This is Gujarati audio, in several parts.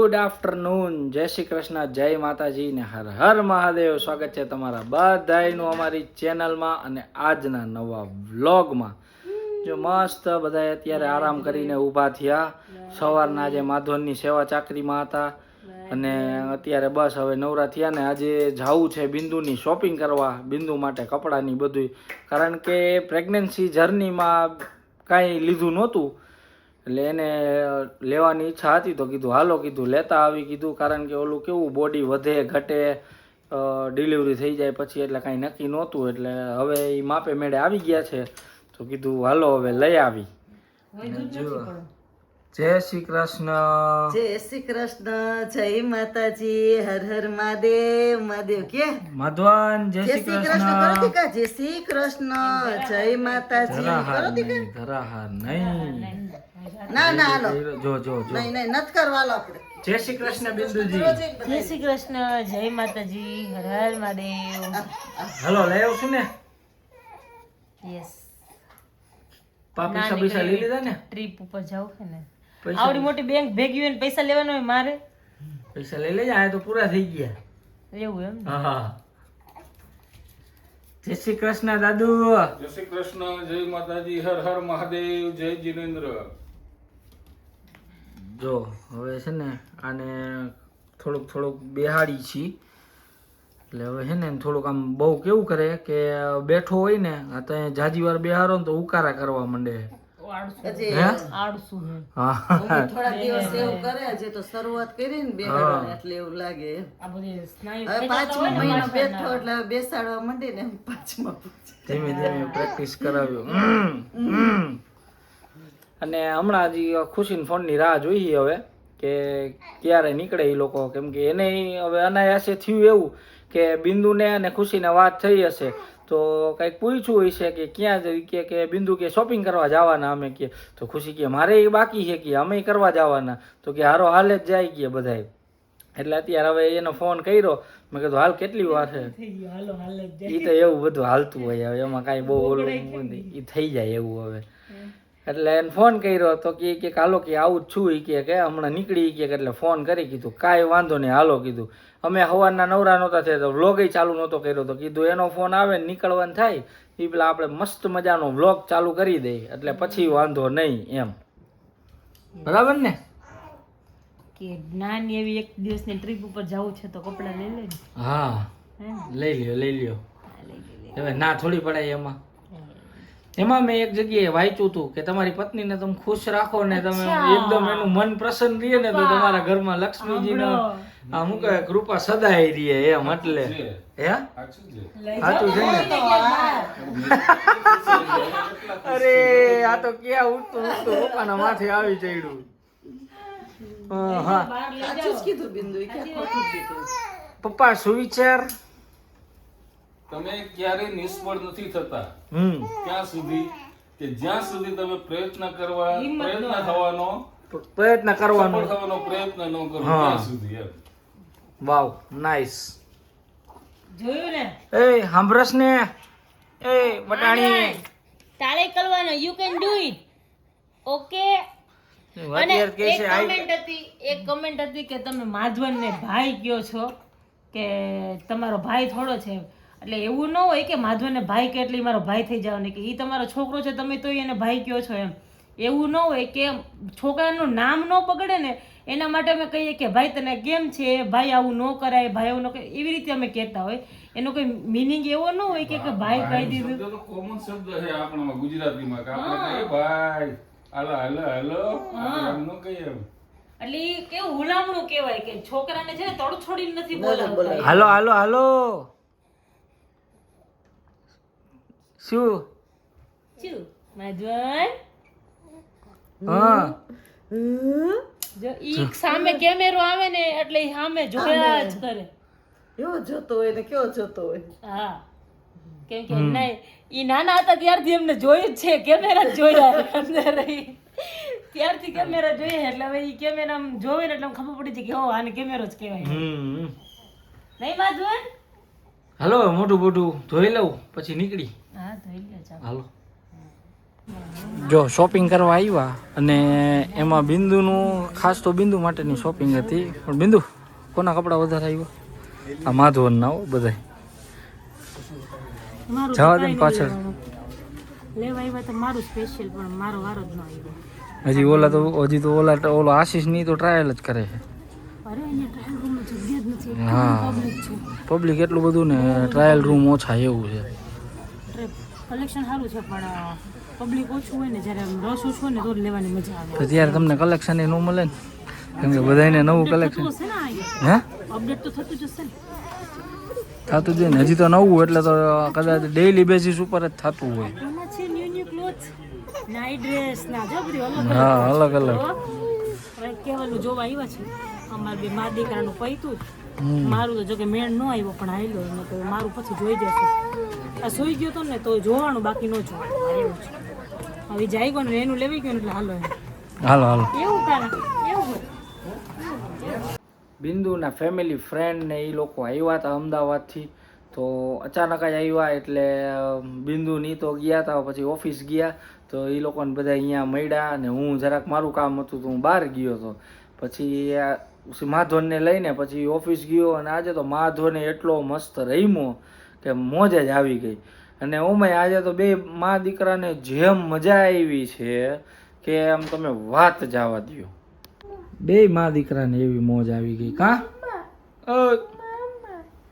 ગુડ આફ્ટરનૂન, જય શ્રી કૃષ્ણ, જય માતાજી ને હર હર મહાદેવ. સ્વાગત છે તમારા બધાયનું અમારી ચેનલમાં અને આજના નવા વ્લોગમાં. જો મસ્ત બધા અત્યારે આરામ કરીને ઊભા થયા. સવારના આજે માધવનની સેવા ચાકરીમાં હતા અને અત્યારે બસ હવે નવરા થયા ને આજે જવું છે બિંદુની શોપિંગ કરવા, બિંદુ માટે કપડાની બધું. કારણ કે પ્રેગ્નન્સી જર્નીમાં કાંઈ લીધું નહોતું એટલે એને લેવાની ઈચ્છા હતી તો કીધું હાલો, કીધું લેતા આવી કીધું. કારણ કે ઓલું કેવું બોડી વધે ઘટે, ડિલિવરી થઈ જાય પછી એટલે કાંઈ નક્કી નહોતું. એટલે હવે એ માપે મેળે આવી ગયા છે તો કીધું હાલો હવે લઈ આવી. જય શ્રી કૃષ્ણ, જય શ્રી કૃષ્ણ, જય માતાજી, હર હર મહાદેવ. મહાદેવ કે માધવન જય શ્રી કૃષ્ણ. કરો દીકા, જય શ્રી કૃષ્ણ, જય માતાજી કરો દીકા. ધરાહાર નહીં, ના ના હાલો, જો જો જો નહીં નહીં નત કરવાલો આપણે. જય શ્રી કૃષ્ણ બિંદુજી. જય શ્રી કૃષ્ણ, જય માતાજી, હર હર મહાદેવ. હાલો લઈ આવું છું ને. યસ, પાપી સબીસા લઈ લીધા ને. ટ્રીપ ઉપર જાવ છે ને, પૈસા આવડી મોટી બેંક ભેગી હોય ને પૈસા લેવાનો હોય મારે. પૈસા લઈ લેજે, આ તો પૂરા થઈ ગયા. એવું એમ ને? હા. જય શ્રી કૃષ્ણ દાદુ. જય શ્રી કૃષ્ણ, જય માતાજી, હર હર મહાદેવ, જય જીનેન્દ્ર. જો હવે છે ને આને થોડુંક બેહાડી છી એટલે હવે છે ને થોડુંક આમ બહુ કેવું કરે કે બેઠો હોય ને તો જાજી વાર બેહારો ને તો ઉકારા કરવા માંડે. હજી હે? આળસુ હે. હા થોડા દિવસ એવું કરે છે તો શરૂઆત કરી ને બેહાડવાની એટલે એવું લાગે. આ બધી સ્નાયુ હવે પાંચમો મહિનો બેઠો એટલે હવે બેસાડવા માંડી ને પાંચમો ધીમે ધીમે પ્રેક્ટિસ કરાવ્યું. અને હમણાં હજી ખુશીને ફોનની રાહ જોઈએ હવે કે ક્યારે નીકળે એ લોકો. કેમ કે એને હવે અનાયાસે થયું એવું કે બિંદુને અને ખુશીને વાત થઈ હશે તો કંઈક પૂછ્યું હશે કે ક્યાં જઈ કે બિંદુ કે શોપિંગ કરવા જવાના અમે કે. તો ખુશી કે મારે એ બાકી છે કે અમે કરવા જવાના. તો કે હારો હાલે જ જાય કે બધાય. એટલે અત્યારે હવે એનો ફોન કર્યો, મેં કીધું હાલ કેટલી વાર છે. હાલો હાલે જ એ તો એવું બધું હાલતું હોય હવે એમાં કાંઈ બહુ ઓલું એ થઈ જાય એવું હવે. એટલે એને ફોન કર્યો તો કે હાલો કે આવું જ છું કે હમણાં નીકળી કે એટલે ફોન કરી કીધું કાંઈ વાંધો નહીં હાલો કીધું. અમે સવારના નવરા નહોતા થયા તો વ્લોગ ચાલુ નહોતો કર્યો તો કીધું એનો ફોન આવે ને નીકળવાનું થાય એ પેલા આપણે મસ્ત મજાનો વ્લોગ ચાલુ કરી દઈએ એટલે પછી વાંધો નહીં એમ. બરાબર ને? કે નાની એવી એક દિવસની ટ્રીપ ઉપર જવું છે તો કપડા લઈ લે. હા લઈ લ્યો. હવે ના થોડી પડાય એમાં. એમાં મેં એક જગ્યાએ વાંચ્યું હતું કે તમારી પત્નીને તમે ખુશ રાખો ને તમે એકદમ એનું મન પ્રસન્ન રહે ને તો તમારા ઘરમાં લક્ષ્મીજીનો આમ કે કૃપા સદાય રહે એમ. એટલે હે સાચું છે ને? અરે આ તો ક્યાં ઉઠતું પપ્પાના માથે આવી ચડ્યું. હા સાચું જ કીધું બિંદુ, કે ખોટું કીધું? પપ્પા સુવિચાર. તમે ક્યારેય નિષ્ફળ નથી થતા ત્યાં સુધી કે જ્યાં સુધી તમે પ્રયત્ન થવાનો પ્રયત્ન કરવાનો પ્રયત્ન ન કરો ત્યાં સુધી એમ. વાવ નાઈસ. જોયું ને? એ સાંભળસ ને એ વટાણી તારે કરવાનો, you can do it. Okay. અને એક કમેન્ટ હતી કે તમે માધવનને ભાઈ કયો છો કે તમારો ભાઈ થોડો છે. એટલે એવું ન હોય કે માધવને ભાઈ કે એટલે મારો ભાઈ થઈ જવાનો કે એ તમારો છોકરો છે તમે તો એને ભાઈ કયો છો એમ. એવું ન હોય કે છોકરાનું નામ ન બગડે ને એના માટે અમે કહીએ કે ભાઈ તને કેમ છે, ભાઈ આવું ન કરાય, ભાઈ આવું ન કરાય, એવી રીતે અમે કહેતા હોય. એનો કોઈ મિનિંગ એવો ન હોય કે ભાઈ કહી દીધું. શબ્દ તો કોમન શબ્દ છે આપણામાં ગુજરાતીમાં કે આપણે કહીએ ભાઈ હાલો એમ ન કહીએ એમ. એટલે ઈ કેવું હુલામણું કહેવાય કે છોકરાને છે ને તડછોડીને નથી બોલાવતા. હાલો શું શું માધવન? હા જો ઈ સામે કેમેરો આવે ને એટલે ઈ સામે જોયા જ કરે. એવો જોતો હોય ને કેવો જોતો હોય. હા, કેમ કે નહીં ઈ નાના હતા ત્યારથી એમને જોયું જ છે, કેમેરા જ જોયા અંદર ત્યારથી કેમેરા જોઈએ એટલે હવે ઈ કેમેરા જોવે ને એટલે ખબર પડી છે કે હો આને કેમેરો જ કહેવાય. નહીં માધવન? હાલો મોટું ધોઈ લઉં પછી નીકળી. હા ધોઈ લે. હાલો જો શોપિંગ કરવા આવ્યા અને એમાં બિંદુનું ખાસ તો બિંદુ માટેની શોપિંગ હતી. પણ બિંદુ કોના કપડાં વધારે આવ્યા? આ માધવનના બધા જવા દે ને પાછળ. લેવા આવ્યા તો મારું સ્પેશિયલ, પણ મારો વારો જ ન આવ્યો. હજી તો ઓલો આશીષ ની તો ટ્રાયલ જ કરે છે. અરે અહીંયા ટ્રાયલ રૂમમાં જગ્યા જ નથી, હા પબ્લિક છે. પબ્લિક એટલું બધું ને ટ્રાયલ રૂમ ઓછા એવું છે. કલેક્શન સારું છે પણ પબ્લિક ઓછું હોય ને, જ્યારે રસ ઓછું હોય ને તો જ લેવાની મજા આવે. તો ત્યારે તમને કલેક્શન એ ન મળે ને, કેમ કે બધાને નવું કલેક્શન હે અપડેટ તો થતું જ હશે ને. થતું જ ને, હજી તો નવું એટલે તો કદાચ ડેઈલી બેસિસ ઉપર જ થતું હોય. એમાં છે ન્યુ ક્લોથ, નાઇટ ડ્રેસ ના જો બધી અલગ હા અલગ અલગ. હવે કેવાનું જોવા આવ્યા છે અમારે બે મા દીકરાનું પૈતું જ. મારું તો જો કે મેળ ન આવ્યો પણ આવેલો ને, તો મારું પછી જોઈ જશે. આ સુઈ ગયો તો ને તો જોવાનું, બાકી ન જોવાનું એવું છે. હવે જાય ગયો ને એનું લેવી ગયું એટલે હાલો હાલો હાલો. એવું કારણ એવું બિંદુના ફેમિલી ફ્રેન્ડ ને એ લોકો આવ્યા હતા અમદાવાદથી. તો અચાનક જ આવ્યા એટલે બિંદુની તો ગયા હતા, પછી ઓફિસ ગયા તો એ લોકોને બધા અહીંયા મળ્યા. અને હું જરાક મારું કામ હતું તો હું બહાર ગયો હતો. પછી માધવનને લઈને પછી ઓફિસ ગયો. અને આજે તો માધવને એટલો મસ્ત રમ્યો કે મોજ જ આવી ગઈ. અને ઓમેય આજે તો બે મા દીકરાને જેમ મજા આવી છે કે આમ તમે વાત જવા દો. બે મા દીકરાને એવી મોજ આવી ગઈ. કા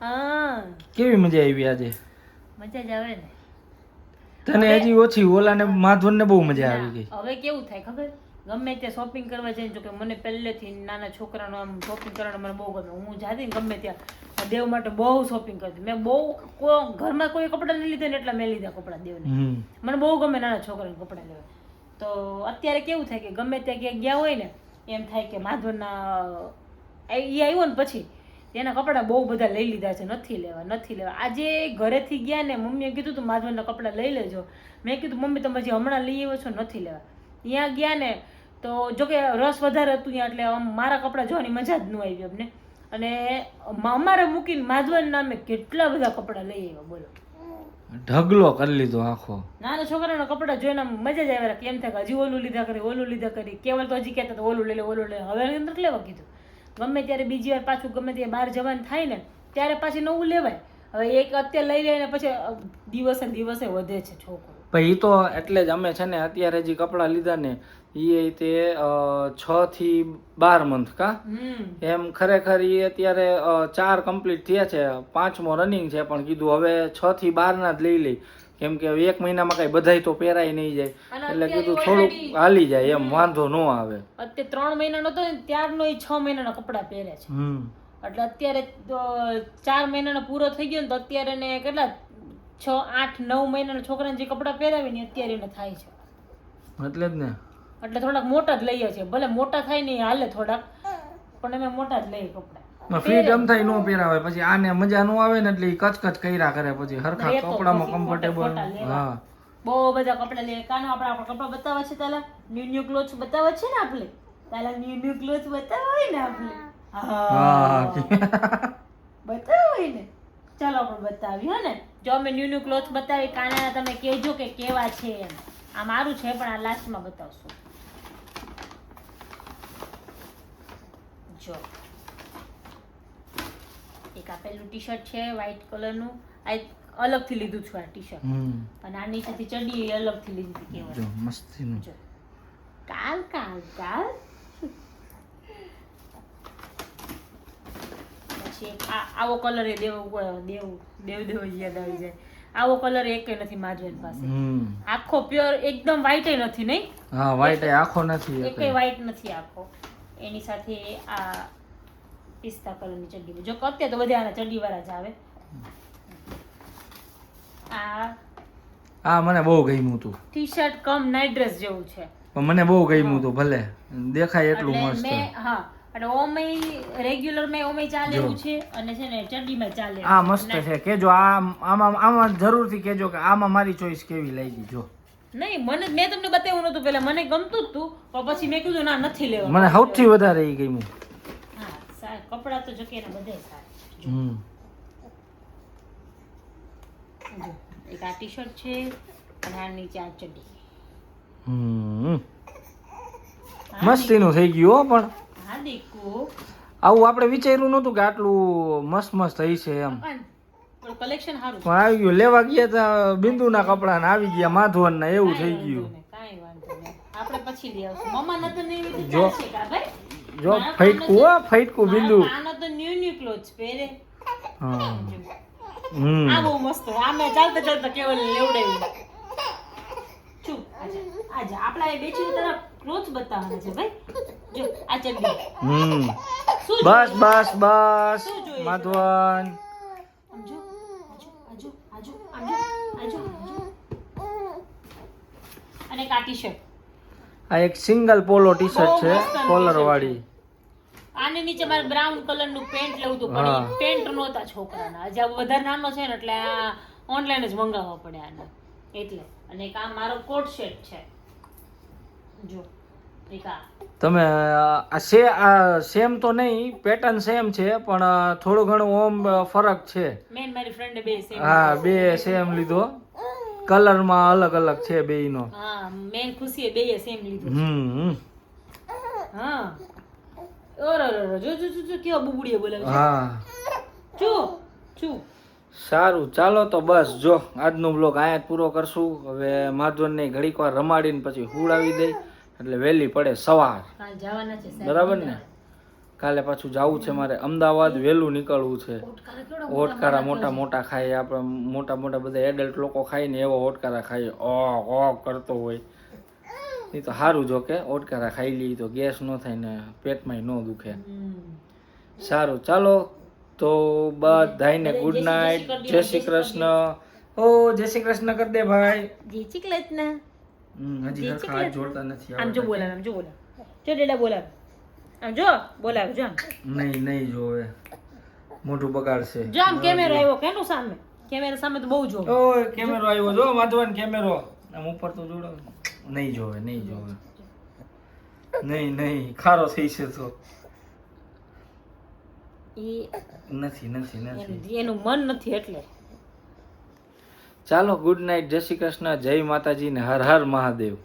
હા કેવી મજા આવી આજે? મજા જ આવે ને. તને હજી ઓછી, ઓલાને માધવનને બહુ મજા આવી ગઈ. હવે કેવું થાય ખબર, ગમે ત્યાં શોપિંગ કરવા જઈને, જો કે મને પહેલેથી નાના છોકરાનો આમ શોપિંગ કરવાનું મને બહુ ગમે. હું જાતી ને ગમે ત્યાં દેવ માટે બહુ શોપિંગ કરતી. મેં બહુ ઘરમાં કોઈ કપડાં નહીં લીધા ને એટલા મેં લીધા કપડાં દેવને. મને બહુ ગમે નાના છોકરાને કપડાં લેવા. તો અત્યારે કેવું થાય કે ગમે ત્યાં ક્યાંક ગયા હોય ને એમ થાય કે માધવનના એ આવ્યો ને પછી એના કપડાં બહુ બધા લઈ લીધા છે, નથી લેવા. આજે ઘરેથી ગયા ને મમ્મીએ કીધું તું માધવનના કપડાં લઈ લેજો. મેં કીધું મમ્મી તમે હજી હમણાં લઈ આવ્યો છો, નથી લેવા. ત્યાં ગયા ને તો જોકે રસ વધારે હતું ત્યાં, એટલે આમ મારા કપડાં જોવાની મજા જ ન આવી અમને. અને અમારે મૂકીને માધવન નામે કેટલા બધા કપડાં લઈ આવ્યા બોલો. ઢગલો કરી લીધો આખો. નાના છોકરાના કપડાં જોઈને મજા જ આવે. કેમ થાય હજી ઓલું લીધા કરી કેવલ તો હજી કહેતા ઓલું લઈ લે. હવે નથી લેવા કીધું. ગમે ત્યારે બીજી વાર પાછું ગમે ત્યારે બહાર જવાનું થાય ને ત્યારે પાછી નવું લેવાય. હવે એક અત્યારે લઈ લે ને પછી દિવસે વધે છે છોકરો. પણ એ તો એટલે જ અમે છે ને અત્યારે જે કપડાં લીધા ને એ તે 6 થી 12 મંથ કા એમ ખરેખર એ અત્યારે 4 કમ્પ્લીટ થયા છે, 5મો રનિંગ છે. પણ કીધું હવે 6 થી 12 ના જ લઈ લઈ, કેમ કે હવે 1 મહિનામાં કઈ બધાય તો પહેરાય નહીં જાય. એટલે કીધું થોડુંક હાલી જાય એમ, વાંધો ન આવે. અત્યારે 3 મહિનાનો તો ત્યારનો એ 6 મહિનાના કપડાં પહેરે છે. એટલે અત્યારે 4 મહિનાનો પૂરો થઈ ગયો ને તો અત્યારે ને કેટલા 6, 8, 9 મહિનાના છોકરાને જે કપડાં પહેરાવે ને અત્યારે એને થાય છે. એટલે જ ને, એટલે થોડાક મોટા જ લઈએ છીએ. ભલે મોટા થાય ને હાલે થોડાક, પણ અમે મોટા જ લઈએ કપડાં. ફ્રીડમ થાય નો પહેરાવે પછી આને મજા નો આવે ને એટલે કચકચ કર્યા કરે પછી હરખા કપડામાં કમ્ફર્ટેબલ. હા બહુ બધા કપડા લઈએ. કાનો આપણે કપડા બતાવવા છે તાલા ન્યુ ક્લોથ્સ બતાવવા છે ને આપણે તાલા ન્યુ ક્લોથ્સ બતાવવા હોય ને આપણે. હા બતાવવા હોય ને, ચાલો આપણે બતાવી હો ને. જો અમે ન્યુ ક્લોથ્સ બતાવી કાના તમે કહેજો કે કેવા છે એમ. આ મારું છે પણ આ લાસ્ટમાં બતાવશું. જો એક આપેલું ટી શર્ટ છે વ્હાઈટ કલરનું, આ અલગથી લીધું છું આ ટી શર્ટ. અને આ નીચેથી ચડી અલગથી લીધી હતી. કેવું જો મસ્તીનું. જો કાલ પછી આવો કલર એ દેવ યાદ આવી જાય. આવો કલર એકે નથી માધવન પાસે. આખો પ્યોર એકદમ વ્હાઈટ નથી નહીં. હા વ્હાઈટ આખો નથી, એકે વ્હાઈટ નથી આખો. એની સાથે આ પિસ્તા કલરની ચડ્ડી. જો અત્યારે તો બધા આના ચડ્ડી વાળા જ આવે. આ મને બહુ ગમ્યું હતું. ટી શર્ટ કમ નાઇટ ડ્રેસ જેવું છે પણ મને બહુ ગમ્યું હતું. ભલે દેખાય એટલું મસ્ત. હા અને ઓમેય રેગ્યુલર માં ઓમેય ચાલે એવું છે અને છે ને ચડ્ડીમાં ચાલે. આ મસ્ત છે. કેજો આમાં જરૂરથી કેજો કે આમાં મારી ચોઈસ કેવી લાગી. જો નહીં મેં તમને બતાવ્યું નતું પેલા, મને ગમતું જ તું પણ પછી મેં કીધું ના નથી લેવા. મને સૌથી વધારે એ ગમ્યું. હા કપડા તો જો કે એના બધા સારા. એક આ ટી શર્ટ છે અને આ નીચે આ ચડ્ડી. મસ્તીનું થઈ ગયું હો. પણ હા દીકુ આવું આપણે વિચાર્યું નતું કે આટલું મસ્ત મસ્ત થઈ છે એમ. પણ કલેક્શન સારું પણ આવી ગયું લેવા ગયા તા બિંદુના કપડા ને આવી ગયા માધવનના, એવું થઈ ગયું. કાંઈ વાંધો નહીં, આપણે પછી લઈ આવશું. મમ્મા નતો નહીં લીધું જો. ચાલશે કા ભાઈ? જો ફૈટકું હો, ફૈટકું બિંદુ. આનો તો ન્યુ ક્લોથ પહેરે. હા. આ બહુ મસ્ત હોય. આ મેં ચાલતા ચાલતા કેવલ લેવડાવ્યું. ચૂપ આજા આજા આપણા એ બેચી તરફ ક્લોથ બતાવવાના છે ભાઈ. જો આ ચડ્ડી. શું બસ બસ બસ શું જોઈએ છે? માધવન. આમ જો આજો આજો આજો આજો આજો. અને એક આ ટી-શર્ટ. આ એક સિંગલ પોલો ટી શર્ટ છે, બહુ મસ્ત કોલર t-shirt વાળી. આની નીચે મારે બ્રાઉન કલરનું પેન્ટ લેવું હતું, પણ હા. એ પેન્ટ નહોતા છોકરાના. હજી આ વધારે નાનો છે ને એટલે આ ઓનલાઈન જ મંગાવવા પડે આને એટલે. અને એક આ મારો કોટ સેટ છે. જો એક આ તમે આ સેમ તો નહીં, પેટર્ન સેમ છે પણ થોડું ઘણું ઓમ ફરક છે. મેન મારી ફ્રેન્ડે બે સેમ. હા, બે સેમ લીધો, કલરમાં અલગ અલગ છે બેયનો. હા, મેન ખુશીએ બેય સેમ લીધું. હા ઓરો જો જો જો કેવા બુબુડીએ બોલાવે છે. હા, ચુ ચુ સારું ચાલો તો બસ જો આજનો બ્લોગ અહીંયા જ પૂરો કરશું. હવે માધવનને ઘડીક વાર રમાડીને પછી હુડાવી દઈ એટલે વહેલી પડે સવાર. કાલ જવાના છે સાહેબ. બરાબર ને? કાલે પાછું જવું છે મારે અમદાવાદ, વહેલું નીકળવું છે. ઓટકારા કેવડા ઓટકારા મોટા મોટા ખાઈએ આપણે, મોટા મોટા બધા એડલ્ટ લોકો ખાય ને એવા ઓટકારા ખાઈએ. ઓ કરતો હોય એ તો સારું, જો કે ઓટકારા ખાઈ લઈએ તો ગેસ ન થાય ને પેટમાં ન દુખે. સારું ચાલો તો બધાયને ગુડ નાઇટ, જય શ્રી કૃષ્ણ. ઓ જય શ્રી કૃષ્ણ કર દે ભાઈ. જી ચિકલેટના હજી હરખા હાથ જોડતા નથી આમ જો આવડતા. બોલાવ, આમ જો બોલાવ. જો ડેડા બોલાવ. આમ જો બોલાવ, જો આમ. નહીં જોવે, મોઢું બગાડશે. જો આમ કેમેરો આવ્યો કેનું સામે. કેમેરા સામે તો બહુ જો. ઓય કેમેરો આવ્યો, જો માધવન કેમેરો આમ ઉપર તો જોડો. નહીં જોવે નહીં ખારો થઈ છે તો નથી. એનું મન નથી એટલે. ચાલો ગુડ નાઇટ, જય શ્રી કૃષ્ણ, જય માતાજી ને હર હર મહાદેવ.